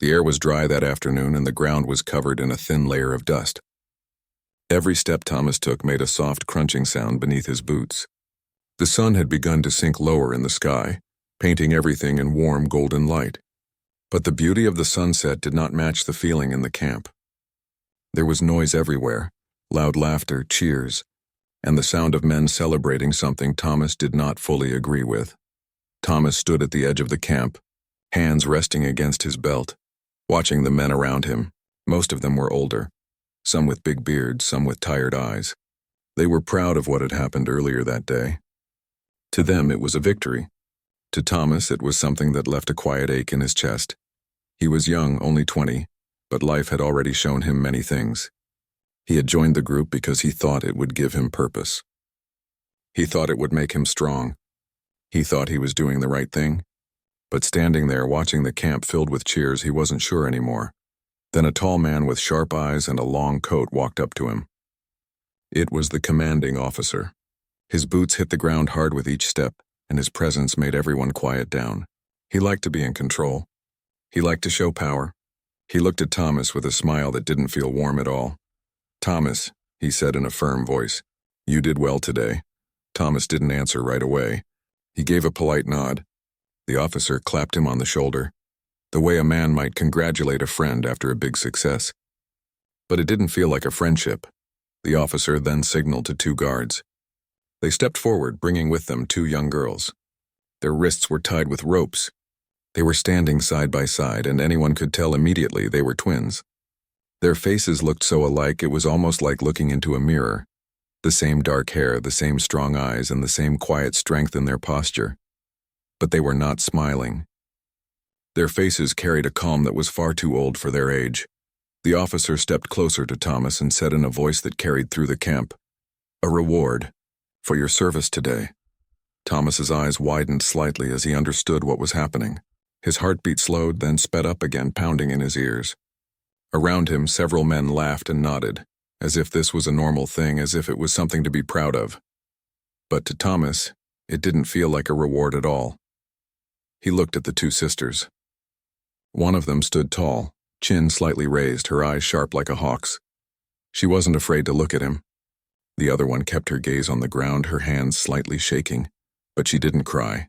The air was dry that afternoon and the ground was covered in a thin layer of dust. Every step Thomas took made a soft crunching sound beneath his boots. The sun had begun to sink lower in the sky, painting everything in warm golden light. But the beauty of the sunset did not match the feeling in the camp. There was noise everywhere, loud laughter, cheers, and the sound of men celebrating something Thomas did not fully agree with. Thomas stood at the edge of the camp, hands resting against his belt, watching the men around him. Most of them were older, some with big beards, some with tired eyes. They were proud of what had happened earlier that day. To them, it was a victory. To Thomas, it was something that left a quiet ache in his chest. He was young, only 20, but life had already shown him many things. He had joined the group because he thought it would give him purpose. He thought it would make him strong. He thought he was doing the right thing. But standing there watching the camp filled with cheers, he wasn't sure anymore. Then a tall man with sharp eyes and a long coat walked up to him. It was the commanding officer. His boots hit the ground hard with each step, and his presence made everyone quiet down. He liked to be in control. He liked to show power. He looked at Thomas with a smile that didn't feel warm at all. "Thomas," he said in a firm voice, "you did well today." Thomas didn't answer right away. He gave a polite nod. The officer clapped him on the shoulder, the way a man might congratulate a friend after a big success. But it didn't feel like a friendship. The officer then signaled to 2 guards. They stepped forward, bringing with them 2 young girls. Their wrists were tied with ropes. They were standing side by side, and anyone could tell immediately they were twins. Their faces looked so alike it was almost like looking into a mirror. The same dark hair, the same strong eyes, and the same quiet strength in their posture. But they were not smiling. Their faces carried a calm that was far too old for their age. The officer stepped closer to Thomas and said in a voice that carried through the camp, "A reward for your service today." Thomas's eyes widened slightly as he understood what was happening. His heartbeat slowed, then sped up again, pounding in his ears. Around him, several men laughed and nodded, as if this was a normal thing, as if it was something to be proud of. But to Thomas, it didn't feel like a reward at all. He looked at the 2 sisters. One of them stood tall, chin slightly raised, her eyes sharp like a hawk's. She wasn't afraid to look at him. The other one kept her gaze on the ground, her hands slightly shaking, but she didn't cry.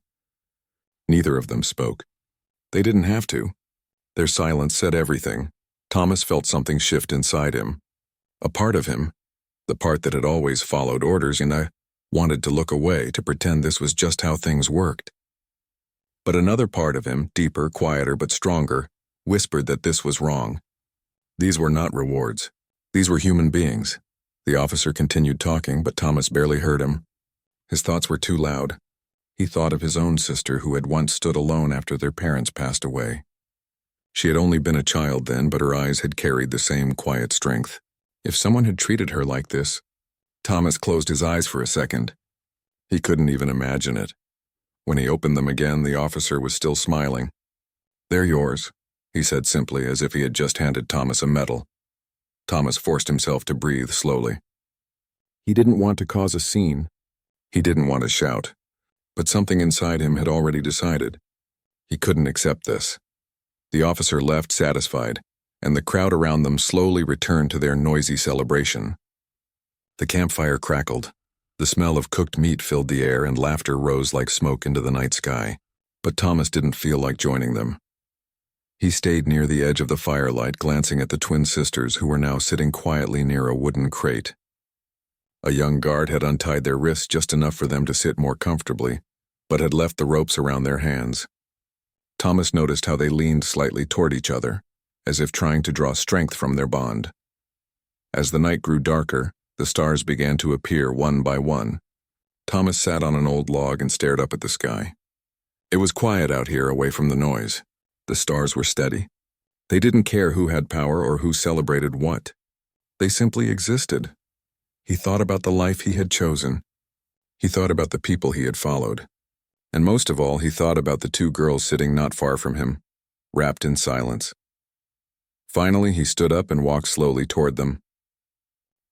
Neither of them spoke. They didn't have to. Their silence said everything. Thomas felt something shift inside him. A part of him, the part that had always followed orders wanted to look away, to pretend this was just how things worked. But another part of him, deeper, quieter, but stronger, whispered that this was wrong. These were not rewards. These were human beings. The officer continued talking, but Thomas barely heard him. His thoughts were too loud. He thought of his own sister who had once stood alone after their parents passed away. She had only been a child then, but her eyes had carried the same quiet strength. If someone had treated her like this, Thomas closed his eyes for a second. He couldn't even imagine it. When he opened them again, the officer was still smiling. "They're yours," he said simply, as if he had just handed Thomas a medal. Thomas forced himself to breathe slowly. He didn't want to cause a scene. He didn't want to shout. But something inside him had already decided. He couldn't accept this. The officer left satisfied, and the crowd around them slowly returned to their noisy celebration. The campfire crackled. The smell of cooked meat filled the air, and laughter rose like smoke into the night sky. But Thomas didn't feel like joining them. He stayed near the edge of the firelight, glancing at the twin sisters who were now sitting quietly near a wooden crate. A young guard had untied their wrists just enough for them to sit more comfortably, but had left the ropes around their hands. Thomas noticed how they leaned slightly toward each other, as if trying to draw strength from their bond. As the night grew darker, the stars began to appear one by one. Thomas sat on an old log and stared up at the sky. It was quiet out here, away from the noise. The stars were steady. They didn't care who had power or who celebrated what. They simply existed. He thought about the life he had chosen. He thought about the people he had followed. And most of all, he thought about the 2 girls sitting not far from him, wrapped in silence. Finally, he stood up and walked slowly toward them.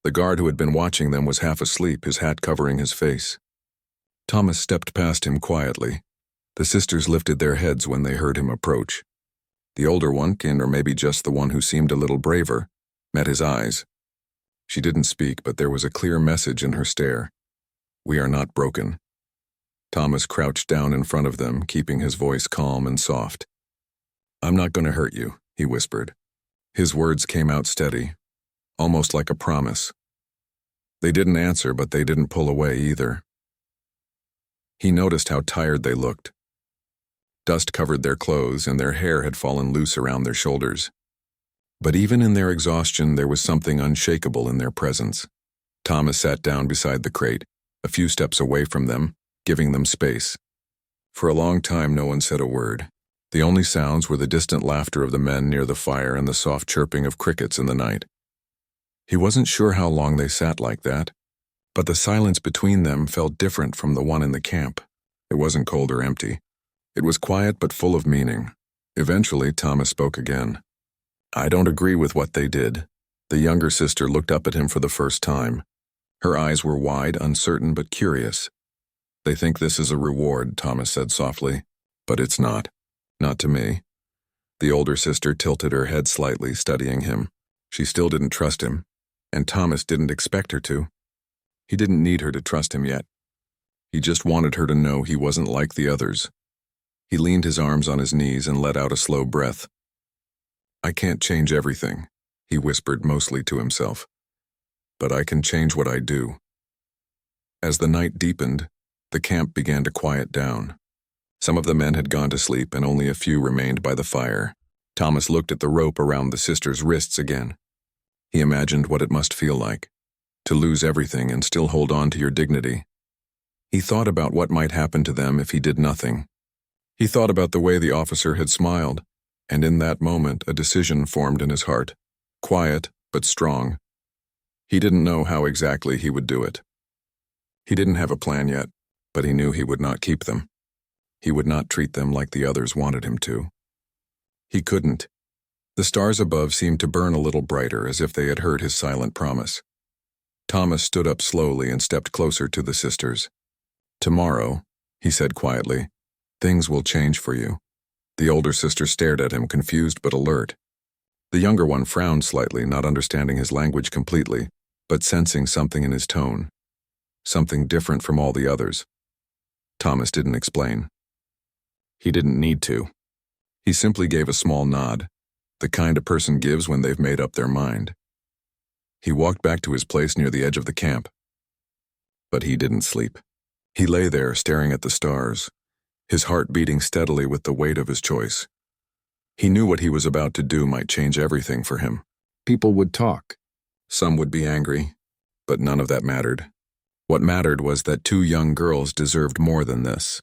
The guard who had been watching them was half asleep, his hat covering his face. Thomas stepped past him quietly. The sisters lifted their heads when they heard him approach. The older one, or maybe just the one who seemed a little braver, met his eyes. She didn't speak, but there was a clear message in her stare. We are not broken. Thomas crouched down in front of them, keeping his voice calm and soft. I'm not going to hurt you, he whispered. His words came out steady, almost like a promise. They didn't answer, but they didn't pull away either. He noticed how tired they looked. Dust covered their clothes, and their hair had fallen loose around their shoulders. But even in their exhaustion, there was something unshakable in their presence. Thomas sat down beside the crate, a few steps away from them, giving them space. For a long time, no one said a word. The only sounds were the distant laughter of the men near the fire and the soft chirping of crickets in the night. He wasn't sure how long they sat like that, but the silence between them felt different from the one in the camp. It wasn't cold or empty. It was quiet but full of meaning. Eventually, Thomas spoke again. I don't agree with what they did. The younger sister looked up at him for the first time. Her eyes were wide, uncertain, but curious. They think this is a reward, Thomas said softly, but it's not. Not to me. The older sister tilted her head slightly, studying him. She still didn't trust him, and Thomas didn't expect her to. He didn't need her to trust him yet. He just wanted her to know he wasn't like the others. He leaned his arms on his knees and let out a slow breath. I can't change everything, he whispered mostly to himself. But I can change what I do. As the night deepened, the camp began to quiet down. Some of the men had gone to sleep and only a few remained by the fire. Thomas looked at the rope around the sisters' wrists again. He imagined what it must feel like, to lose everything and still hold on to your dignity. He thought about what might happen to them if he did nothing. He thought about the way the officer had smiled, and in that moment a decision formed in his heart, quiet but strong. He didn't know how exactly he would do it. He didn't have a plan yet, but he knew he would not keep them. He would not treat them like the others wanted him to. He couldn't. The stars above seemed to burn a little brighter, as if they had heard his silent promise. Thomas stood up slowly and stepped closer to the sisters. Tomorrow, he said quietly, things will change for you. The older sister stared at him, confused but alert. The younger one frowned slightly, not understanding his language completely, but sensing something in his tone. Something different from all the others. Thomas didn't explain. He didn't need to. He simply gave a small nod, the kind a person gives when they've made up their mind. He walked back to his place near the edge of the camp. But he didn't sleep. He lay there staring at the stars, his heart beating steadily with the weight of his choice. He knew what he was about to do might change everything for him. People would talk. Some would be angry, but none of that mattered. What mattered was that two young girls deserved more than this.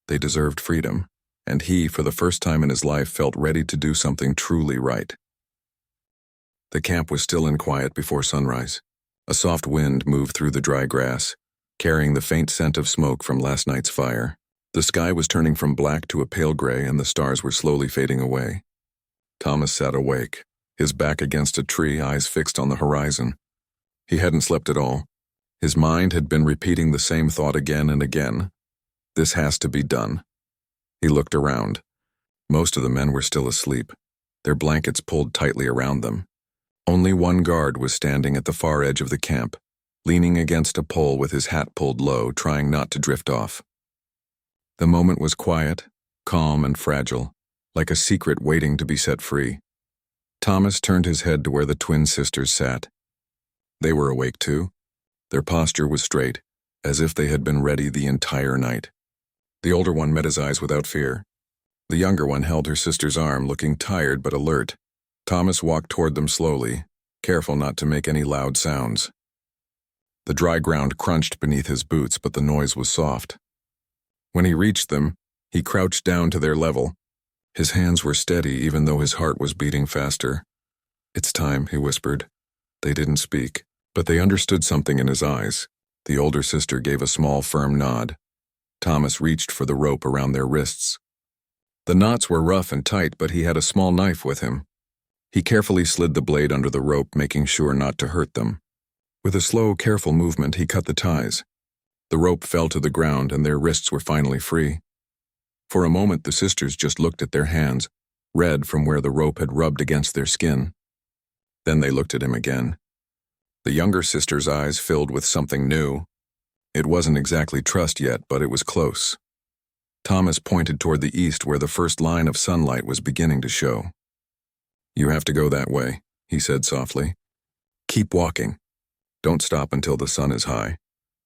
They deserved freedom, and he, for the first time in his life, felt ready to do something truly right. The camp was still in quiet before sunrise. A soft wind moved through the dry grass, carrying the faint scent of smoke from last night's fire. The sky was turning from black to a pale gray, and the stars were slowly fading away. Thomas sat awake, his back against a tree, eyes fixed on the horizon. He hadn't slept at all. His mind had been repeating the same thought again and again. This has to be done. He looked around. Most of the men were still asleep, their blankets pulled tightly around them. Only one guard was standing at the far edge of the camp, leaning against a pole with his hat pulled low, trying not to drift off. The moment was quiet, calm, and fragile, like a secret waiting to be set free. Thomas turned his head to where the twin sisters sat. They were awake too. Their posture was straight, as if they had been ready the entire night. The older one met his eyes without fear. The younger one held her sister's arm, looking tired but alert. Thomas walked toward them slowly, careful not to make any loud sounds. The dry ground crunched beneath his boots, but the noise was soft. When he reached them, he crouched down to their level. His hands were steady, even though his heart was beating faster. It's time, he whispered. They didn't speak, but they understood something in his eyes. The older sister gave a small, firm nod. Thomas reached for the rope around their wrists. The knots were rough and tight, but he had a small knife with him. He carefully slid the blade under the rope, making sure not to hurt them. With a slow, careful movement, he cut the ties. The rope fell to the ground, and their wrists were finally free. For a moment, the sisters just looked at their hands, red from where the rope had rubbed against their skin. Then they looked at him again. The younger sister's eyes filled with something new. It wasn't exactly trust yet, but it was close. Thomas pointed toward the east where the first line of sunlight was beginning to show. "You have to go that way," he said softly. "Keep walking. Don't stop until the sun is high."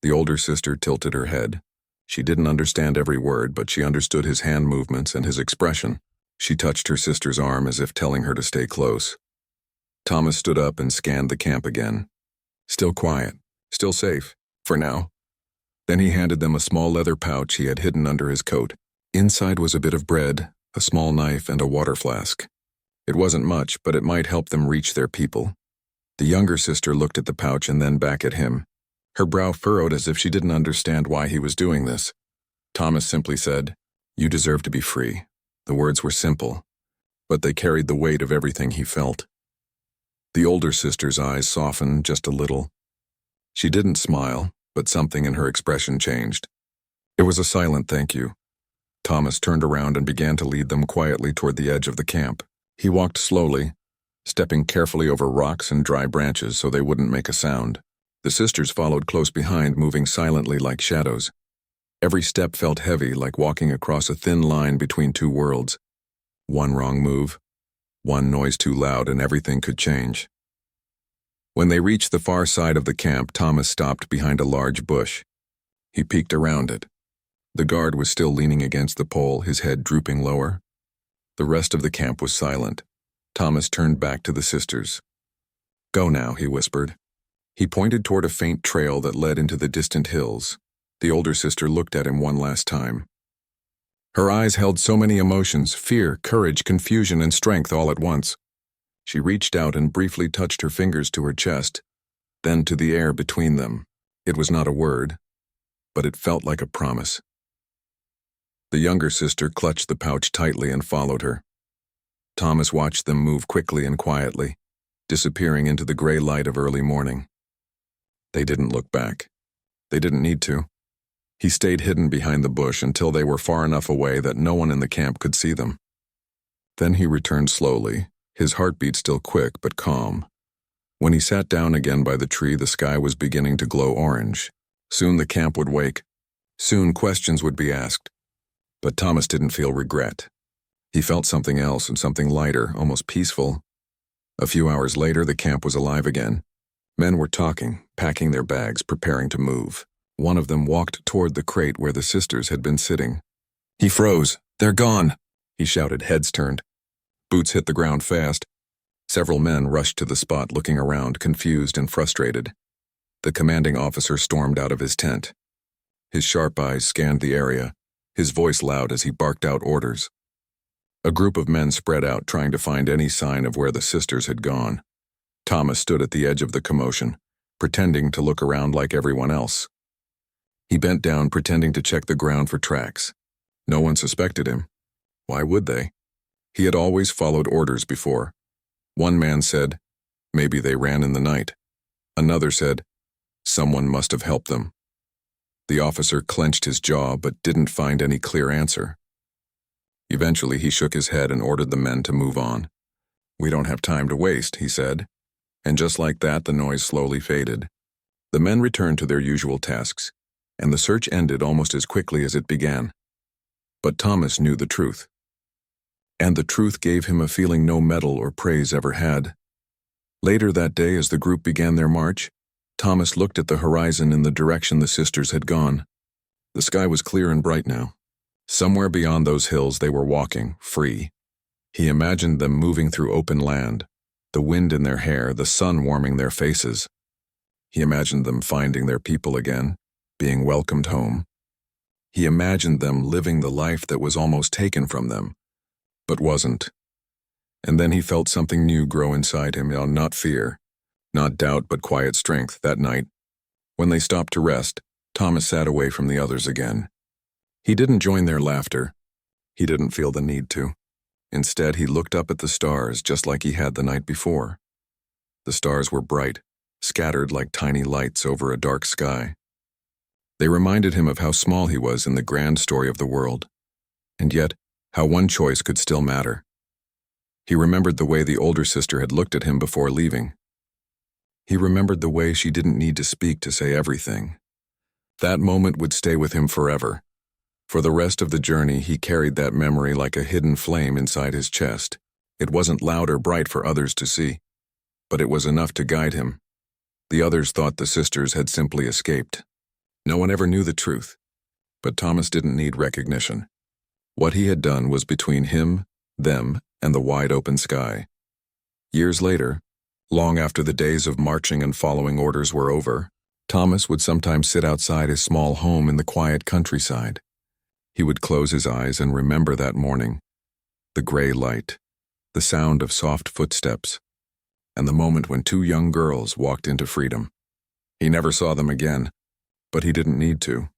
The older sister tilted her head. She didn't understand every word, but she understood his hand movements and his expression. She touched her sister's arm as if telling her to stay close. Thomas stood up and scanned the camp again. Still quiet, still safe, for now. Then he handed them a small leather pouch he had hidden under his coat. Inside was a bit of bread, a small knife, and a water flask. It wasn't much, but it might help them reach their people. The younger sister looked at the pouch and then back at him. Her brow furrowed as if she didn't understand why he was doing this. Thomas simply said, "You deserve to be free." The words were simple, but they carried the weight of everything he felt. The older sister's eyes softened just a little. She didn't smile, but something in her expression changed. It was a silent thank you. Thomas turned around and began to lead them quietly toward the edge of the camp. He walked slowly, stepping carefully over rocks and dry branches so they wouldn't make a sound. The sisters followed close behind, moving silently like shadows. Every step felt heavy, like walking across a thin line between two worlds. One wrong move, one noise too loud, and everything could change. When they reached the far side of the camp, Thomas stopped behind a large bush. He peeked around it. The guard was still leaning against the pole, his head drooping lower. The rest of the camp was silent. Thomas turned back to the sisters. "Go now," he whispered. He pointed toward a faint trail that led into the distant hills. The older sister looked at him one last time. Her eyes held so many emotions, fear, courage, confusion, and strength all at once. She reached out and briefly touched her fingers to her chest, then to the air between them. It was not a word, but it felt like a promise. The younger sister clutched the pouch tightly and followed her. Thomas watched them move quickly and quietly, disappearing into the gray light of early morning. They didn't look back. They didn't need to. He stayed hidden behind the bush until they were far enough away that no one in the camp could see them. Then he returned slowly, his heartbeat still quick but calm. When he sat down again by the tree, the sky was beginning to glow orange. Soon the camp would wake. Soon questions would be asked. But Thomas didn't feel regret. He felt something else, and something lighter, almost peaceful. A few hours later, the camp was alive again. Men were talking, packing their bags, preparing to move. One of them walked toward the crate where the sisters had been sitting. He froze. "They're gone," he shouted, heads turned. Boots hit the ground fast. Several men rushed to the spot, looking around, confused and frustrated. The commanding officer stormed out of his tent. His sharp eyes scanned the area, his voice loud as he barked out orders. A group of men spread out, trying to find any sign of where the sisters had gone. Thomas stood at the edge of the commotion, pretending to look around like everyone else. He bent down, pretending to check the ground for tracks. No one suspected him. Why would they? He had always followed orders before. One man said, "Maybe they ran in the night." Another said, "Someone must have helped them." The officer clenched his jaw but didn't find any clear answer. Eventually, he shook his head and ordered the men to move on. "We don't have time to waste," he said. And just like that, the noise slowly faded. The men returned to their usual tasks, and the search ended almost as quickly as it began. But Thomas knew the truth. And the truth gave him a feeling no medal or praise ever had. Later that day, as the group began their march, Thomas looked at the horizon in the direction the sisters had gone. The sky was clear and bright now. Somewhere beyond those hills they were walking, free. He imagined them moving through open land, the wind in their hair, the sun warming their faces. He imagined them finding their people again, being welcomed home. He imagined them living the life that was almost taken from them, but wasn't. And then he felt something new grow inside him, not fear, not doubt, but quiet strength. That night, when they stopped to rest, Thomas sat away from the others again. He didn't join their laughter. He didn't feel the need to. Instead, he looked up at the stars just like he had the night before. The stars were bright, scattered like tiny lights over a dark sky. They reminded him of how small he was in the grand story of the world, and yet how one choice could still matter. He remembered the way the older sister had looked at him before leaving. He remembered the way she didn't need to speak to say everything. That moment would stay with him forever. For the rest of the journey, he carried that memory like a hidden flame inside his chest. It wasn't loud or bright for others to see, but it was enough to guide him. The others thought the sisters had simply escaped. No one ever knew the truth, but Thomas didn't need recognition. What he had done was between him, them, and the wide-open sky. Years later, long after the days of marching and following orders were over, Thomas would sometimes sit outside his small home in the quiet countryside. He would close his eyes and remember that morning, the gray light, the sound of soft footsteps, and the moment when two young girls walked into freedom. He never saw them again, but he didn't need to.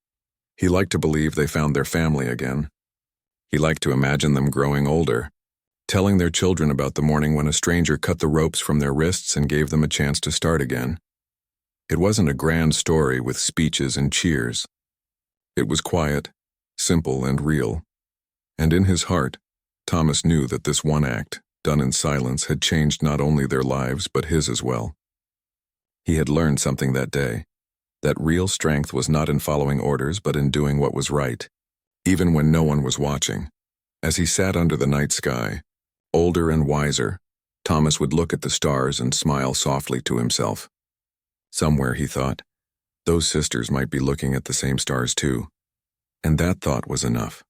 He liked to believe they found their family again. He liked to imagine them growing older, telling their children about the morning when a stranger cut the ropes from their wrists and gave them a chance to start again. It wasn't a grand story with speeches and cheers. It was quiet, simple, and real. And in his heart, Thomas knew that this one act, done in silence, had changed not only their lives but his as well. He had learned something that day, that real strength was not in following orders but in doing what was right, even when no one was watching. As he sat under the night sky, older and wiser, Thomas would look at the stars and smile softly to himself. Somewhere, he thought, those sisters might be looking at the same stars too, and that thought was enough.